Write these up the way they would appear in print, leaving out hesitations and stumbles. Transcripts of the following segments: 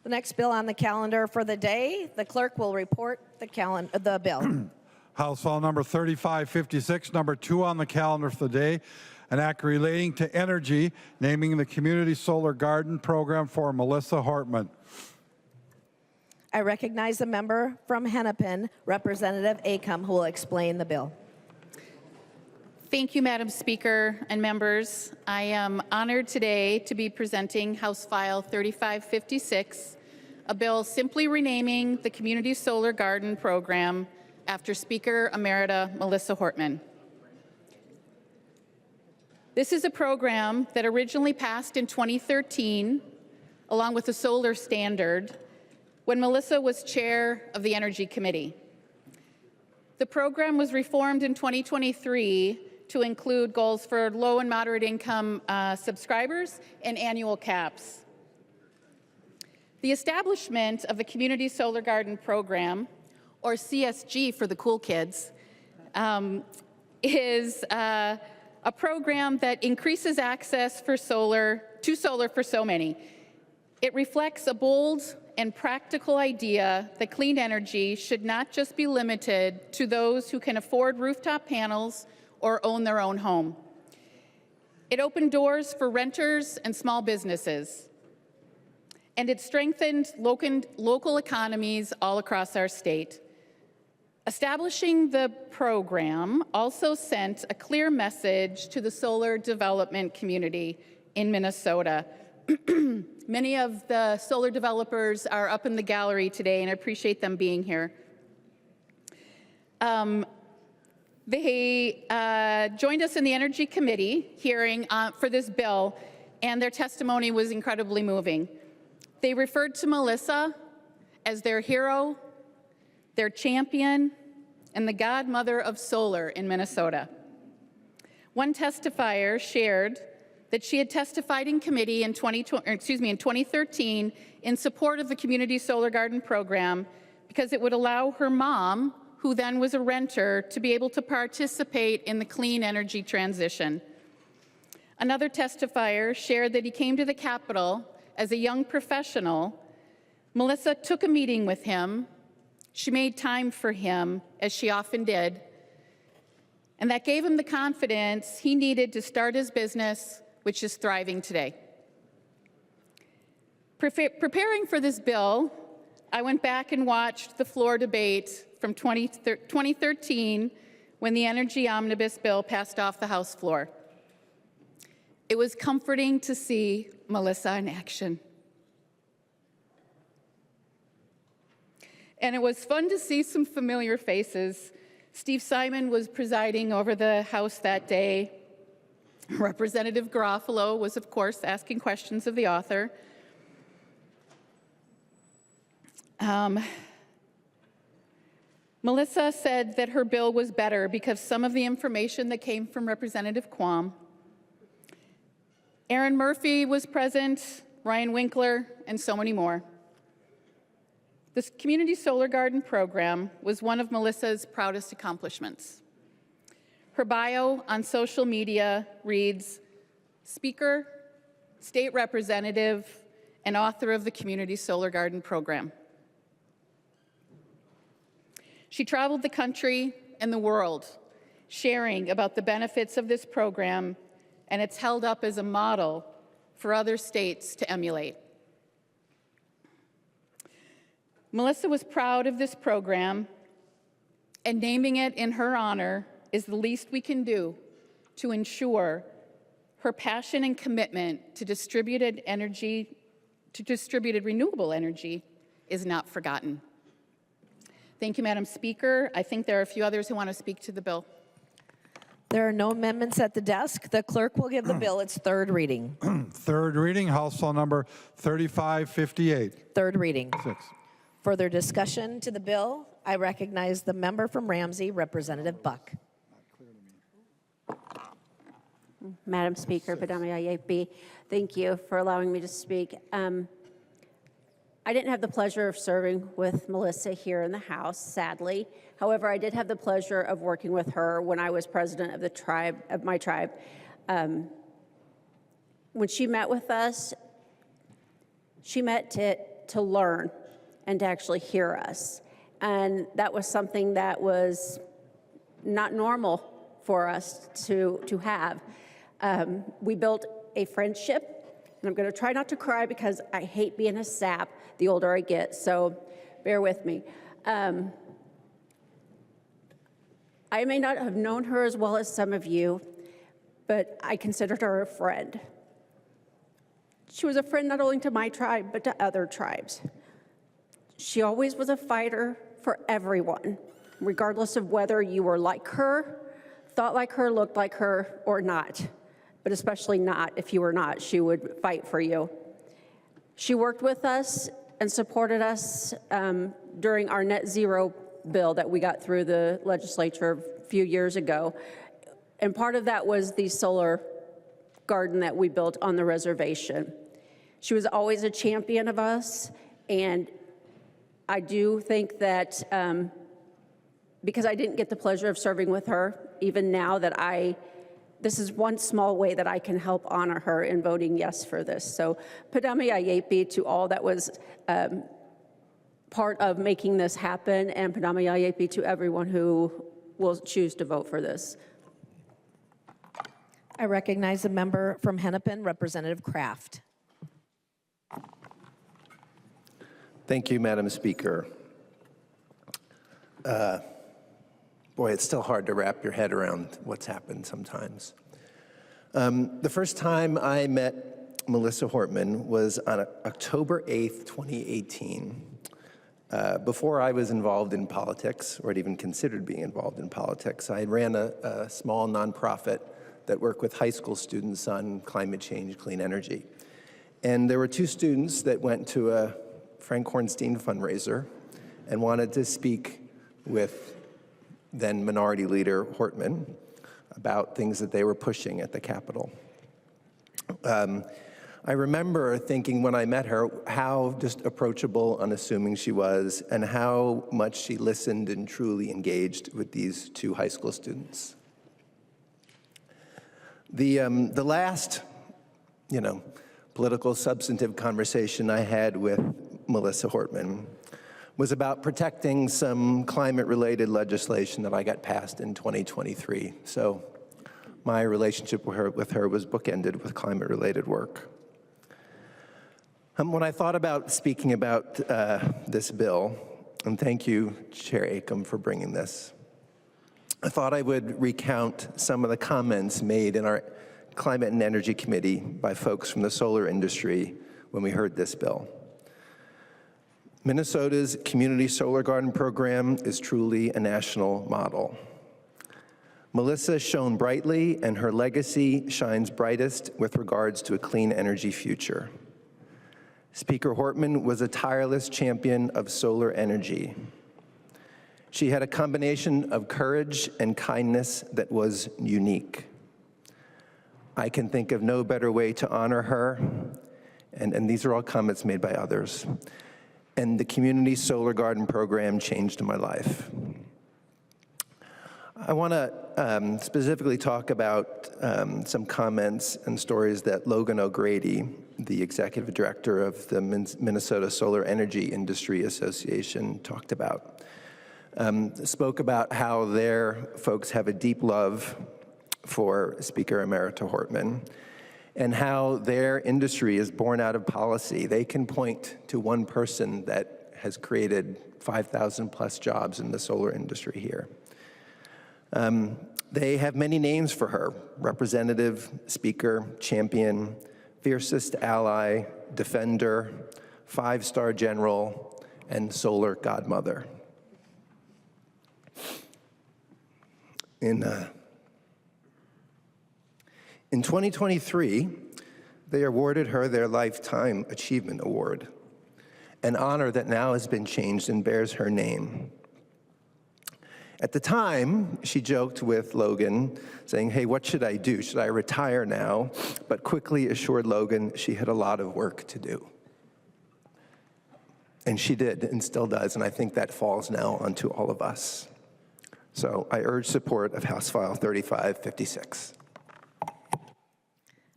The next bill on the calendar for the day, the clerk will report the bill. House File Number 3556, number 2 on the calendar for the day, an act relating to energy, naming the Community Solar Garden Program for Melissa Hortman. I recognize the member from Hennepin, Representative Acom, who will explain the bill. Thank you, Madam Speaker and members. I am honored today to be presenting House File 3556, a bill simply renaming the Community Solar Garden Program after Speaker Emerita Melissa Hortman. This is a program that originally passed in 2013, along with the Solar Standard, when Melissa was chair of the Energy Committee. The program was reformed in 2023 to include goals for low and moderate income subscribers and annual caps. The establishment of the Community Solar Garden Program, or CSG for the cool kids, is a program that increases access to solar for so many. It reflects a bold and practical idea that clean energy should not just be limited to those who can afford rooftop panels or own their own home. It opened doors for renters and small businesses, and it strengthened local economies all across our state. Establishing the program also sent a clear message to the solar development community in Minnesota. Many of the solar developers are up in the gallery today, and I appreciate them being here. They joined us in the Energy Committee hearing for this bill, and their testimony was incredibly moving. They referred to Melissa as their hero, their champion, and the godmother of solar in Minnesota. One testifier shared that she had testified in committee in 2013 in support of the Community Solar Garden Program because it would allow her mom, who then was a renter, to be able to participate in the clean energy transition. Another testifier shared that he came to the Capitol as a young professional. Melissa took a meeting with him. She made time for him, as she often did, and that gave him the confidence he needed to start his business, which is thriving today. Preparing for this bill, I went back and watched the floor debate from 2013 when the Energy Omnibus Bill passed off the House floor. It was comforting to see Melissa in action. And it was fun to see some familiar faces. Steve Simon was presiding over the House that day. Representative Garofalo was, of course, asking questions of the author. Melissa said that her bill was better because some of the information that came from Representative Quam. Aaron Murphy was present, Ryan Winkler, and so many more. This Community Solar Garden Program was one of Melissa's proudest accomplishments. Her bio on social media reads, Speaker, State Representative, and author of the Community Solar Garden Program. She traveled the country and the world, sharing about the benefits of this program, and it's held up as a model for other states to emulate. Melissa was proud of this program, and naming it in her honor is the least we can do to ensure her passion and commitment to distributed renewable energy is not forgotten. Thank you, Madam Speaker. I think there are a few others who want to speak to the bill. There are no amendments at the desk. The clerk will give the bill its third reading. Third reading, House File Number 3558. Third reading. 6. Further discussion to the bill. I recognize the member from Ramsey, Representative Buck. Madam Speaker, thank you for allowing me to speak. I didn't have the pleasure of serving with Melissa here in the House, sadly. However, I did have the pleasure of working with her when I was president of my tribe. When she met with us, she met to learn and to actually hear us. And that was something that was not normal for us to have. We built a friendship, and I'm going to try not to cry because I hate being a sap the older I get, so bear with me. I may not have known her as well as some of you, but I considered her a friend. She was a friend not only to my tribe, but to other tribes. She always was a fighter for everyone, regardless of whether you were like her, thought like her, looked like her, or not. But especially not if you were not, she would fight for you. She worked with us and supported us during our net zero bill that we got through the legislature a few years ago. And part of that was the solar garden that we built on the reservation. She was always a champion of us, and I do think that because I didn't get the pleasure of serving with her, even now that this is one small way that I can help honor her in voting yes for this. So Padami Ayepi to all that was part of making this happen, and Padami Ayepi to everyone who will choose to vote for this. I recognize the member from Hennepin, Representative Kraft. Thank you, Madam Speaker. Boy, it's still hard to wrap your head around what's happened sometimes. The first time I met Melissa Hortman was on October 8th, 2018. Before I was involved in politics, or had even considered being involved in politics, I ran a small nonprofit that worked with high school students on climate change, clean energy. And there were two students that went to a Frank Hornstein fundraiser and wanted to speak with then Minority Leader Hortman about things that they were pushing at the Capitol. I remember thinking when I met her how just approachable, unassuming she was, and how much she listened and truly engaged with these two high school students. The last, political substantive conversation I had with Melissa Hortman was about protecting some climate-related legislation that I got passed in 2023. So my relationship with her was bookended with climate-related work. When I thought about speaking about this bill, and thank you, Chair Acom, for bringing this, I thought I would recount some of the comments made in our Climate and Energy Committee by folks from the solar industry when we heard this bill. Minnesota's Community Solar Garden program is truly a national model. Melissa shone brightly, and her legacy shines brightest with regards to a clean energy future. Speaker Hortman was a tireless champion of solar energy. She had a combination of courage and kindness that was unique. I can think of no better way to honor her, and these are all comments made by others. And the Community Solar Garden program changed my life. I want to specifically talk about some comments and stories that Logan O'Grady, the executive director of the Minnesota Solar Energy Industry Association, talked about. Spoke about how their folks have a deep love for Speaker Emerita Hortman, and how their industry is born out of policy. They can point to one person that has created 5,000 plus jobs in the solar industry here. They have many names for her: representative, speaker, champion, fiercest ally, defender, five-star general, and solar godmother. In 2023, they awarded her their Lifetime Achievement Award, an honor that now has been changed and bears her name. At the time, she joked with Logan, saying, "Hey, what should I do? Should I retire now?" But quickly assured Logan she had a lot of work to do. And she did, and still does, and I think that falls now onto all of us. So I urge support of House File 3556.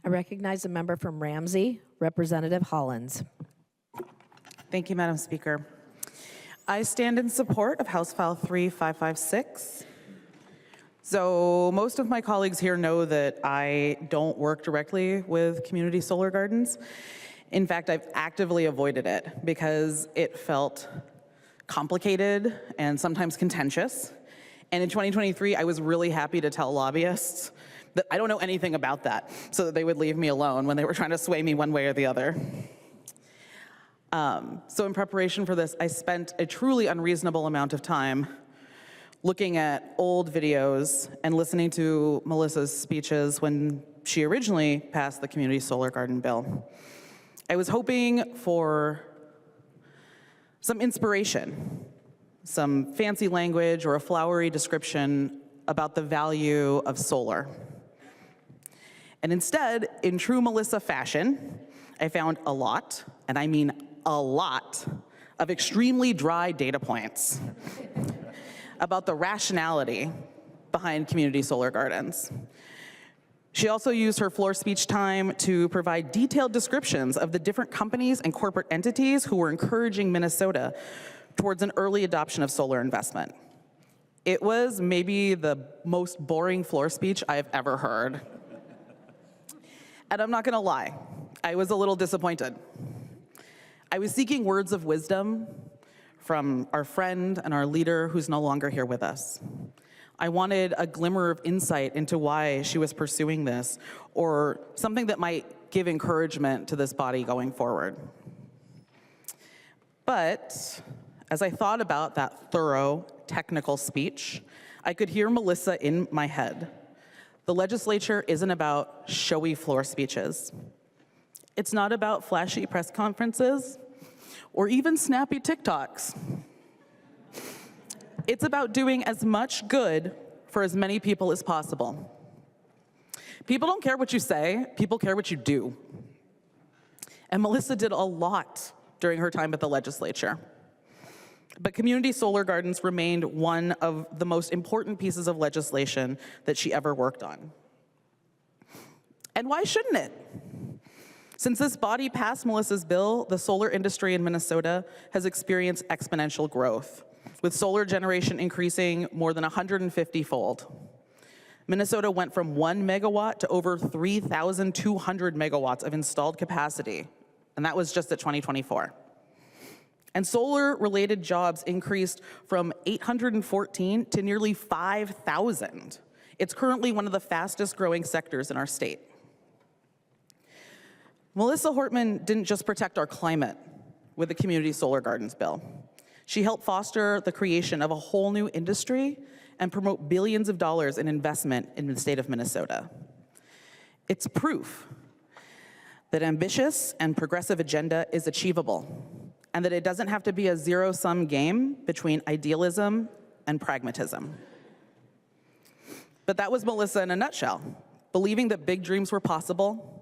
I recognize the member from Ramsey, Representative Hollins. Thank you, Madam Speaker. I stand in support of House File 3556. So most of my colleagues here know that I don't work directly with community solar gardens. In fact, I've actively avoided it because it felt complicated and sometimes contentious. And in 2023, I was really happy to tell lobbyists that I don't know anything about that so that they would leave me alone when they were trying to sway me one way or the other. So in preparation for this, I spent a truly unreasonable amount of time looking at old videos and listening to Melissa's speeches when she originally passed the Community Solar Garden bill. I was hoping for some inspiration, some fancy language or a flowery description about the value of solar. And instead, in true Melissa fashion, I found a lot, and I mean a lot, of extremely dry data points about the rationality behind community solar gardens. She also used her floor speech time to provide detailed descriptions of the different companies and corporate entities who were encouraging Minnesota towards an early adoption of solar investment. It was maybe the most boring floor speech I've ever heard. And I'm not gonna lie, I was a little disappointed. I was seeking words of wisdom from our friend and our leader who's no longer here with us. I wanted a glimmer of insight into why she was pursuing this, or something that might give encouragement to this body going forward. But as I thought about that thorough, technical speech, I could hear Melissa in my head. The legislature isn't about showy floor speeches. It's not about flashy press conferences or even snappy TikToks. It's about doing as much good for as many people as possible. People don't care what you say, people care what you do. And Melissa did a lot during her time at the legislature. But community solar gardens remained one of the most important pieces of legislation that she ever worked on. And why shouldn't it? Since this body passed Melissa's bill, the solar industry in Minnesota has experienced exponential growth, with solar generation increasing more than 150-fold. Minnesota went from 1 megawatt to over 3,200 megawatts of installed capacity, and that was just at 2024. And solar-related jobs increased from 814 to nearly 5,000. It's currently one of the fastest growing sectors in our state. Melissa Hortman didn't just protect our climate with the Community Solar Gardens bill. She helped foster the creation of a whole new industry and promote billions of dollars in investment in the state of Minnesota. It's proof that ambitious and progressive agenda is achievable, and that it doesn't have to be a zero-sum game between idealism and pragmatism. But that was Melissa in a nutshell, believing that big dreams were possible,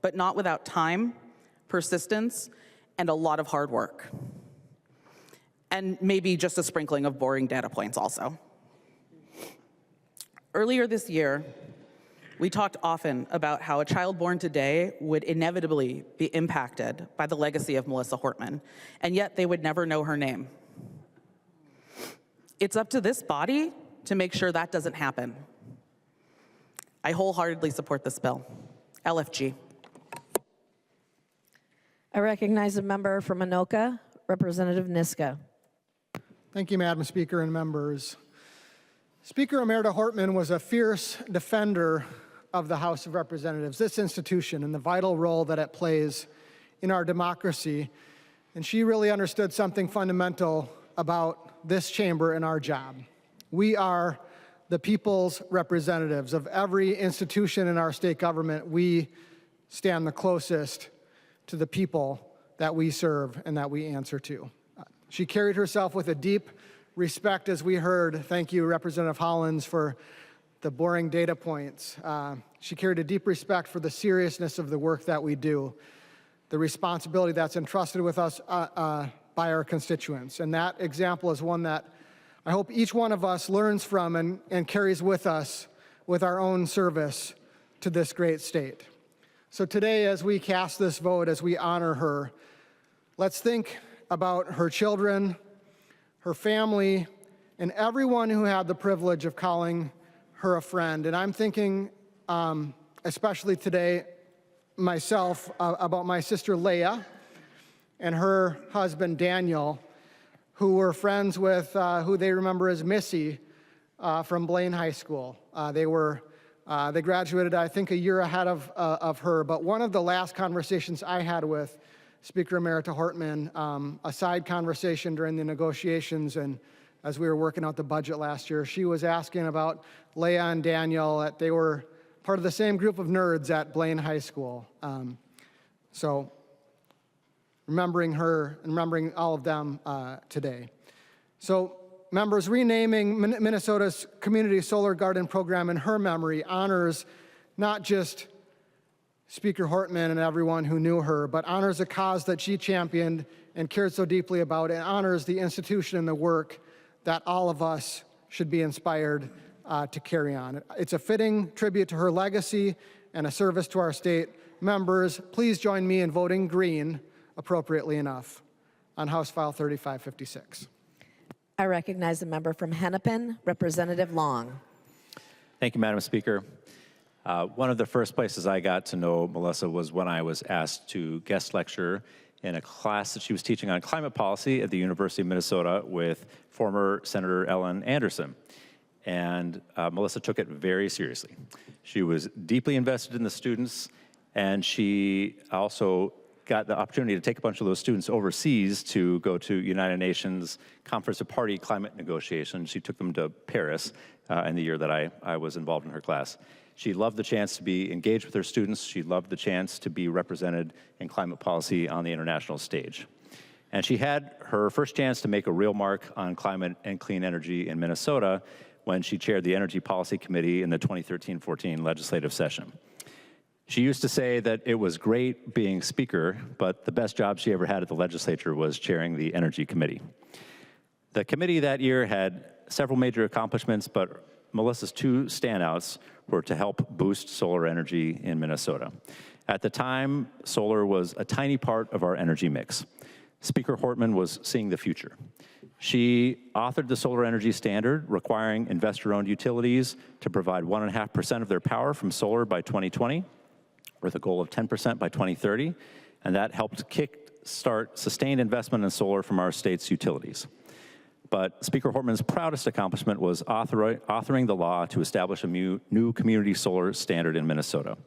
but not without time, persistence, and a lot of hard work. And maybe just a sprinkling of boring data points also. Earlier this year, we talked often about how a child born today would inevitably be impacted by the legacy of Melissa Hortman, and yet they would never know her name. It's up to this body to make sure that doesn't happen. I wholeheartedly support this bill. LFG. I recognize a member from Anoka, Representative Niska. Thank you, Madam Speaker and members. Speaker Emerita Hortman was a fierce defender of the House of Representatives, this institution, and the vital role that it plays in our democracy. And she really understood something fundamental about this chamber and our job. We are the people's representatives of every institution in our state government. We stand the closest to the people that we serve and that we answer to. She carried herself with a deep respect, as we heard. Thank you, Representative Hollins, for the boring data points. She carried a deep respect for the seriousness of the work that we do, the responsibility that's entrusted with us by our constituents. And that example is one that I hope each one of us learns from and carries with us with our own service to this great state. So today, as we cast this vote, as we honor her, let's think about her children, her family, and everyone who had the privilege of calling her a friend. And I'm thinking, especially today, myself, about my sister Leah and her husband Daniel, who were friends with who they remember as Missy from Blaine High School. They graduated, I think, a year ahead of her. But one of the last conversations I had with Speaker Emerita Hortman, a side conversation during the negotiations and as we were working out the budget last year, she was asking about Leah and Daniel, that they were part of the same group of nerds at Blaine High School. So remembering her and remembering all of them today. So members, renaming Minnesota's Community Solar Garden Program in her memory honors not just Speaker Hortman and everyone who knew her, but honors a cause that she championed and cared so deeply about, and honors the institution and the work that all of us should be inspired to carry on. It's a fitting tribute to her legacy and a service to our state. Members, please join me in voting green, appropriately enough, on House File 3556. I recognize the member from Hennepin, Representative Long. Thank you, Madam Speaker. One of the first places I got to know Melissa was when I was asked to guest lecture in a class that she was teaching on climate policy at the University of Minnesota with former Senator Ellen Anderson. And Melissa took it very seriously. She was deeply invested in the students, and she also got the opportunity to take a bunch of those students overseas to go to United Nations Conference of Party climate negotiations. She took them to Paris in the year that I was involved in her class. She loved the chance to be engaged with her students. She loved the chance to be represented in climate policy on the international stage. And she had her first chance to make a real mark on climate and clean energy in Minnesota when she chaired the Energy Policy Committee in the 2013-14 legislative session. She used to say that it was great being speaker, but the best job she ever had at the legislature was chairing the Energy Committee. The committee that year had several major accomplishments, but Melissa's two standouts were to help boost solar energy in Minnesota. At the time, solar was a tiny part of our energy mix. Speaker Hortman was seeing the future. She authored the solar energy standard, requiring investor-owned utilities to provide 1.5% of their power from solar by 2020, with a goal of 10% by 2030, and that helped kickstart sustained investment in solar from our state's utilities. But Speaker Hortman's proudest accomplishment was authoring the law to establish a new community solar standard in Minnesota.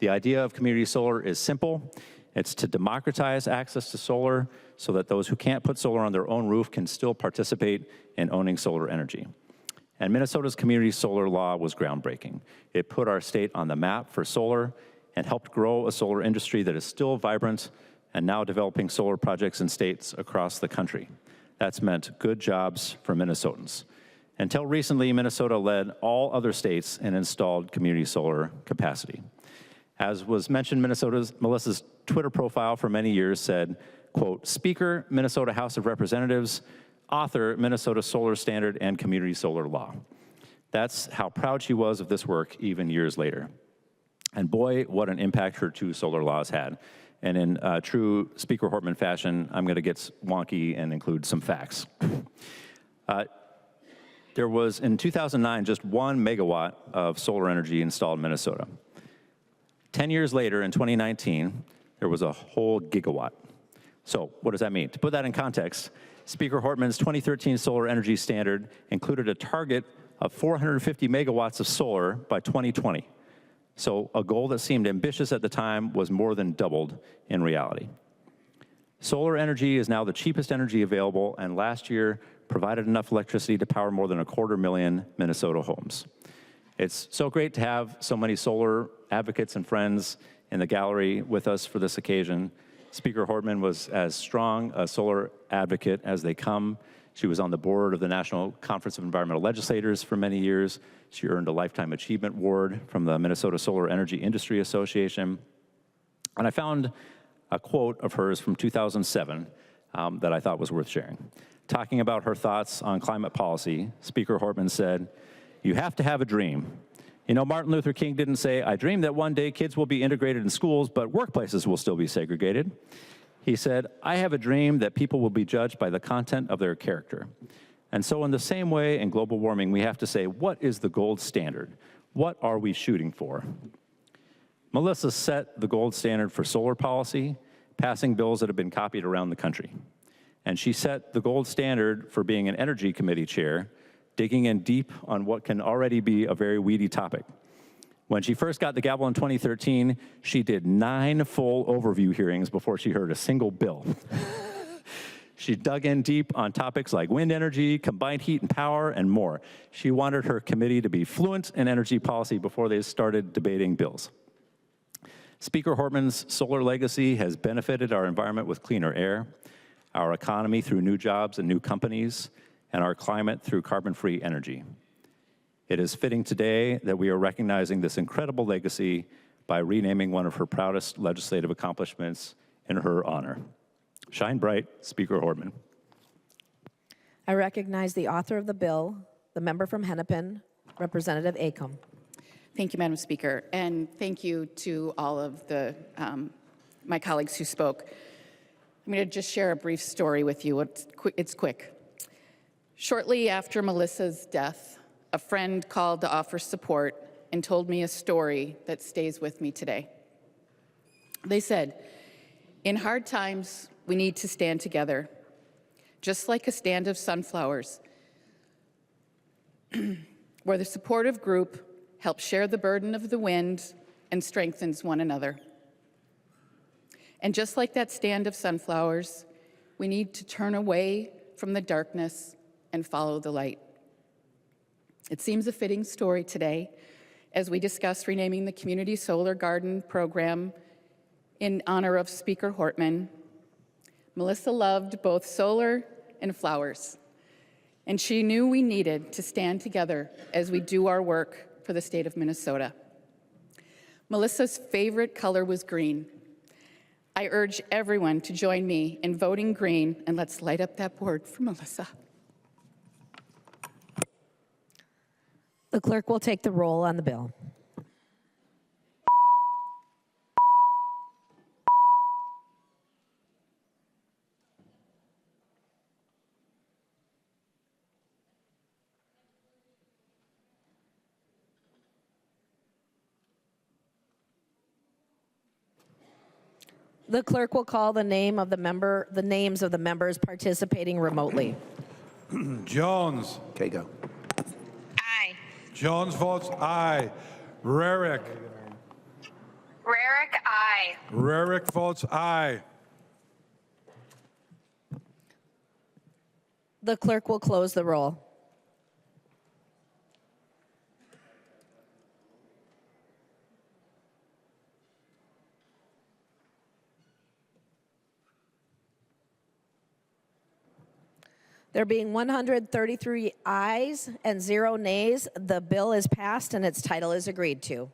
The idea of community solar is simple. It's to democratize access to solar so that those who can't put solar on their own roof can still participate in owning solar energy. And Minnesota's community solar law was groundbreaking. It put our state on the map for solar and helped grow a solar industry that is still vibrant and now developing solar projects in states across the country. That's meant good jobs for Minnesotans. Until recently, Minnesota led all other states in installed community solar capacity. As was mentioned, Melissa's Twitter profile for many years said, quote, Speaker, Minnesota House of Representatives, author, Minnesota Solar Standard and Community Solar Law. That's how proud she was of this work even years later. And boy, what an impact her two solar laws had. And in true Speaker Hortman fashion, I'm going to get wonky and include some facts. There was, in 2009, just 1 megawatt of solar energy installed in Minnesota. 10 years later, in 2019, there was a whole gigawatt. So what does that mean? To put that in context, Speaker Hortman's 2013 solar energy standard included a target of 450 megawatts of solar by 2020. So a goal that seemed ambitious at the time was more than doubled in reality. Solar energy is now the cheapest energy available, and last year provided enough electricity to power more than 250,000 Minnesota homes. It's so great to have so many solar advocates and friends in the gallery with us for this occasion. Speaker Hortman was as strong a solar advocate as they come. She was on the board of the National Conference of Environmental Legislators for many years. She earned a Lifetime Achievement Award from the Minnesota Solar Energy Industry Association. And I found a quote of hers from 2007 that I thought was worth sharing. Talking about her thoughts on climate policy, Speaker Hortman said, "You have to have a dream. You know, Martin Luther King didn't say, I dream that one day kids will be integrated in schools, but workplaces will still be segregated. He said, "I have a dream that people will be judged by the content of their character." And so in the same way in global warming, we have to say, what is the gold standard? What are we shooting for? Melissa set the gold standard for solar policy, passing bills that have been copied around the country. And she set the gold standard for being an Energy Committee chair, digging in deep on what can already be a very weedy topic. When she first got the gavel in 2013, she did 9 full overview hearings before she heard a single bill. She dug in deep on topics like wind energy, combined heat and power, and more. She wanted her committee to be fluent in energy policy before they started debating bills. Speaker Hortman's solar legacy has benefited our environment with cleaner air, our economy through new jobs and new companies, and our climate through carbon-free energy. It is fitting today that we are recognizing this incredible legacy by renaming one of her proudest legislative accomplishments in her honor. Shine bright, Speaker Hortman. I recognize the author of the bill, the member from Hennepin, Representative Acom. Thank you, Madam Speaker, and thank you to all of the my colleagues who spoke. I'm going to just share a brief story with you. It's quick. Shortly after Melissa's death, a friend called to offer support and told me a story that stays with me today. They said, "In hard times, we need to stand together, just like a stand of sunflowers, where the supportive group helps share the burden of the wind and strengthens one another. And just like that stand of sunflowers, we need to turn away from the darkness and follow the light." It seems a fitting story today as we discuss renaming the Community Solar Garden program in honor of Speaker Hortman. Melissa loved both solar and flowers, and she knew we needed to stand together as we do our work for the state of Minnesota. Melissa's favorite color was green. I urge everyone to join me in voting green, and let's light up that board for Melissa. The clerk will take the roll on the bill. The clerk will call the names of the members participating remotely. Jones. Okay, go. Aye. Jones votes aye. Rarick. Rarick, aye. Rarick votes aye. The clerk will close the roll. There being 133 ayes and 0 nays, the bill is passed and its title is agreed to.